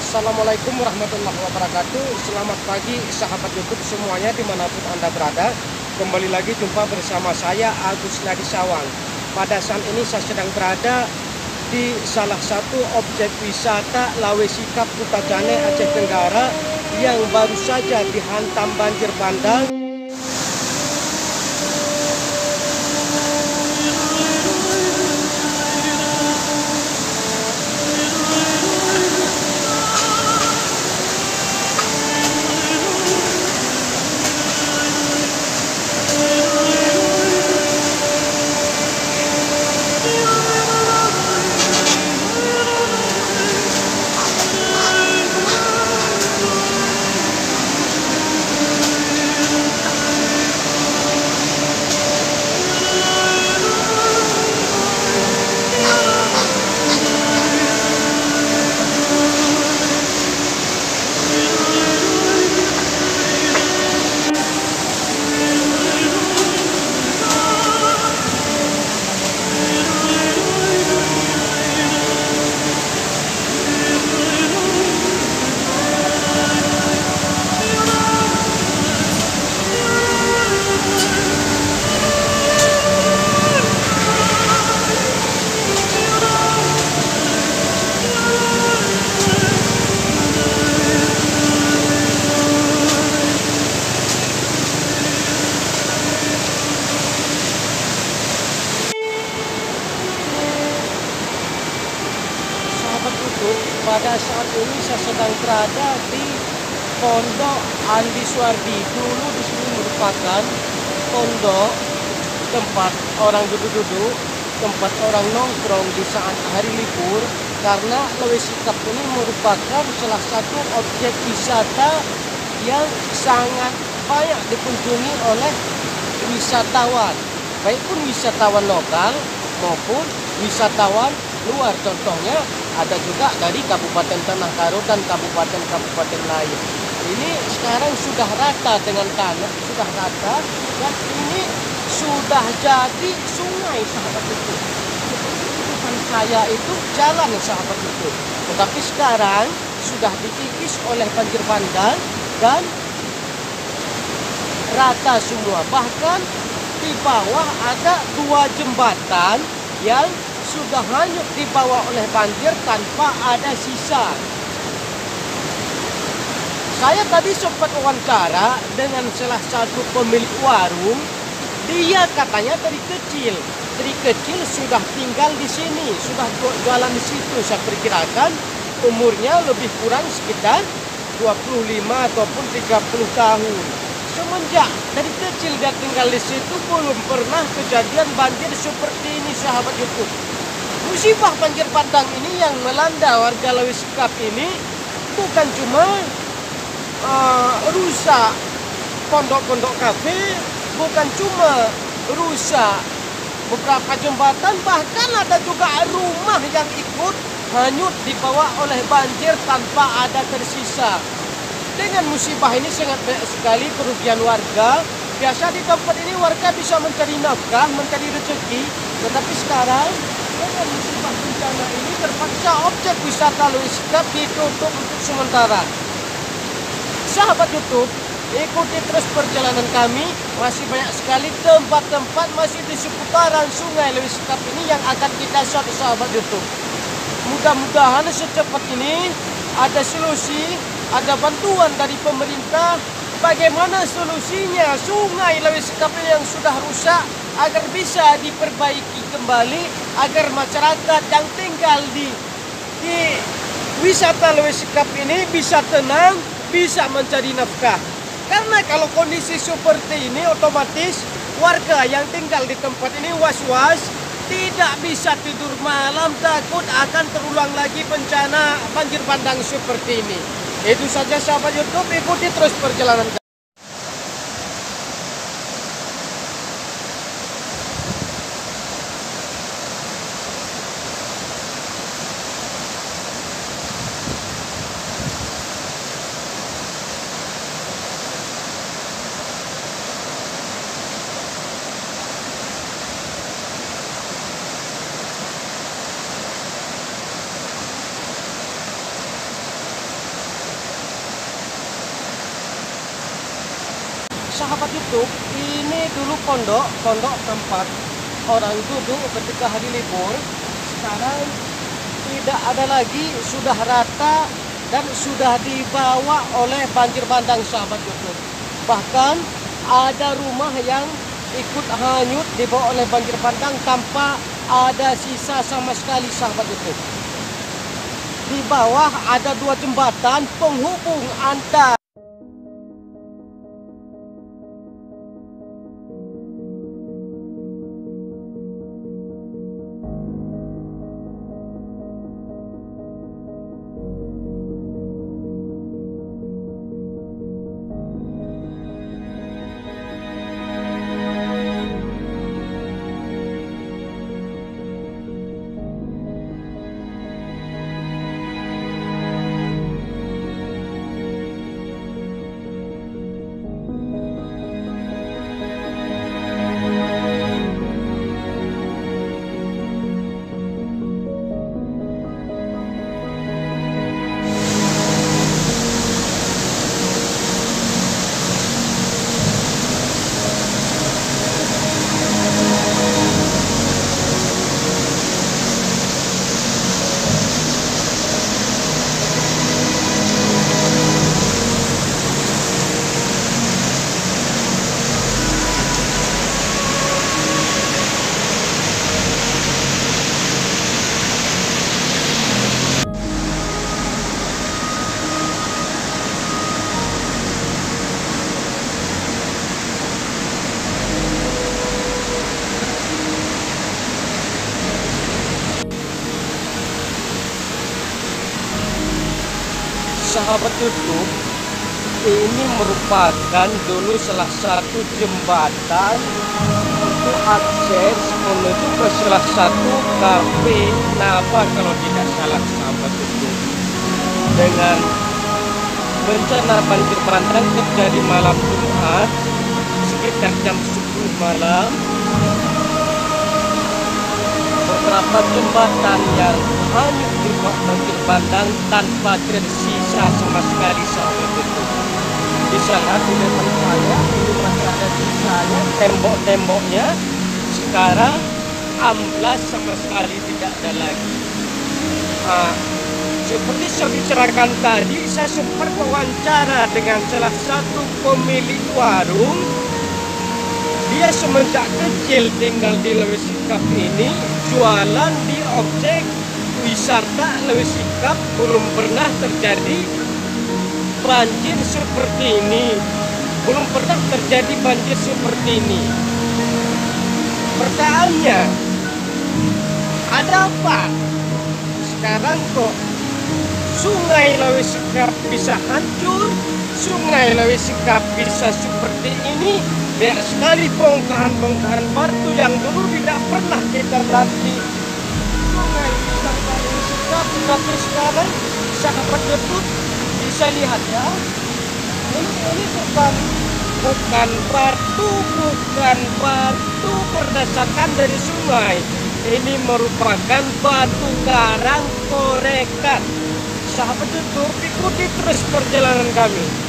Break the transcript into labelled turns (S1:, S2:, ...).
S1: Assalamualaikum warahmatullahi wabarakatuh. Selamat pagi sahabat YouTube semuanya dimanapun Anda berada. Kembali lagi jumpa bersama saya Agus Ladisawang. Pada saat ini saya sedang berada di salah satu objek wisata Lawesikap Putajane Aceh Tenggara yang baru saja dihantam banjir bandang. Pada saat ini saya sedang berada di Pondok Andi Suwardi. Dulu di sini merupakan pondok tempat orang duduk-duduk, tempat orang nongkrong di saat hari libur. Karena Lawesikap ini merupakan salah satu objek wisata yang sangat banyak dikunjungi oleh wisatawan, baik pun wisatawan lokal maupun wisatawan luar. Contohnya ada juga dari Kabupaten Tanah Karo dan kabupaten-kabupaten lain. Ini sekarang sudah rata dengan tanah, sudah rata, dan ini sudah jadi sungai, sahabat itu. Depan saya itu jalan, sahabat itu. Tetapi sekarang sudah dikikis oleh banjir bandang dan rata semua. Bahkan di bawah ada 2 jembatan yang sudah hanyut dibawa oleh banjir tanpa ada sisa. Saya tadi sempat wawancara dengan salah satu pemilik warung. Dia katanya dari kecil sudah tinggal di sini, sudah jualan di situ. Saya perkirakan umurnya lebih kurang sekitar 25 ataupun 30 tahun. Semenjak dari kecil dia tinggal di situ, belum pernah kejadian banjir seperti ini, sahabat YouTube. Musibah banjir bandang ini yang melanda warga Lawesikap ini bukan cuma rusak pondok-pondok kafe, bukan cuma rusak beberapa jembatan, bahkan ada juga rumah yang ikut hanyut dibawa oleh banjir tanpa ada tersisa. Dengan musibah ini sangat banyak sekali kerugian warga. Biasa di tempat ini warga bisa mencari nafkah, mencari rezeki, tetapi sekarang dengan musibah bencana ini terpaksa objek wisata Lawesikap ditutup untuk sementara. Sahabat YouTube, ikuti terus perjalanan kami. Masih banyak sekali tempat-tempat masih di seputaran sungai Lawesikap ini yang akan kita shot, sahabat YouTube. Mudah-mudahan secepat ini ada solusi, ada bantuan dari pemerintah. Bagaimana solusinya sungai Lawesikap yang sudah rusak agar bisa diperbaiki kembali, agar masyarakat yang tinggal di wisata Lawesikap ini bisa tenang, bisa mencari nafkah. Karena kalau kondisi seperti ini otomatis warga yang tinggal di tempat ini was-was, tidak bisa tidur malam, takut akan terulang lagi bencana banjir bandang seperti ini. Itu saja sahabat YouTube, ikuti terus perjalanan kami. sahabat YouTube, ini dulu pondok tempat orang duduk ketika hari libur. Sekarang tidak ada lagi, sudah rata dan sudah dibawa oleh banjir bandang sahabat YouTube. Bahkan ada rumah yang ikut hanyut dibawa oleh banjir bandang tanpa ada sisa sama sekali sahabat YouTube. Di bawah ada 2 jembatan penghubung antara sahabat YouTube, ini merupakan dulu salah satu jembatan untuk akses menuju ke salah satu kafe Naba kalau tidak salah sahabat YouTube. Dengan bencana banjir bandang terjadi malam Jumat sekitar jam 10 malam, beberapa jembatan yang hanyut dibuat banjir bandang tanpa tersisa sama sekali sahabat itu. Di sana di depan saya ini masih ada sisanya, tembok-temboknya sekarang amblas sama sekali, tidak ada lagi. Seperti saya bicarakan tadi, saya sempat wawancara dengan salah satu pemilik warung. Dia semenjak kecil tinggal di Lewis Sikap ini, jualan di objek wisata Lewis Sikap, belum pernah terjadi banjir seperti ini. Belum pernah terjadi banjir seperti ini. Pertanyaannya, ada apa? Sekarang kok Sungai Lewis Sikap bisa hancur, Sungai Lewis Sikap bisa seperti ini. Banyak sekali bongkahan-bongkahan batu yang dulu tidak pernah kita latih. Sungai Lewis Sikap, tapi sekarang sahabat YouTube bisa lihat ya. Ini bukan batu berdasarkan dari sungai. Ini merupakan batu karang korekan. Sahabat YouTube, ikuti terus perjalanan kami.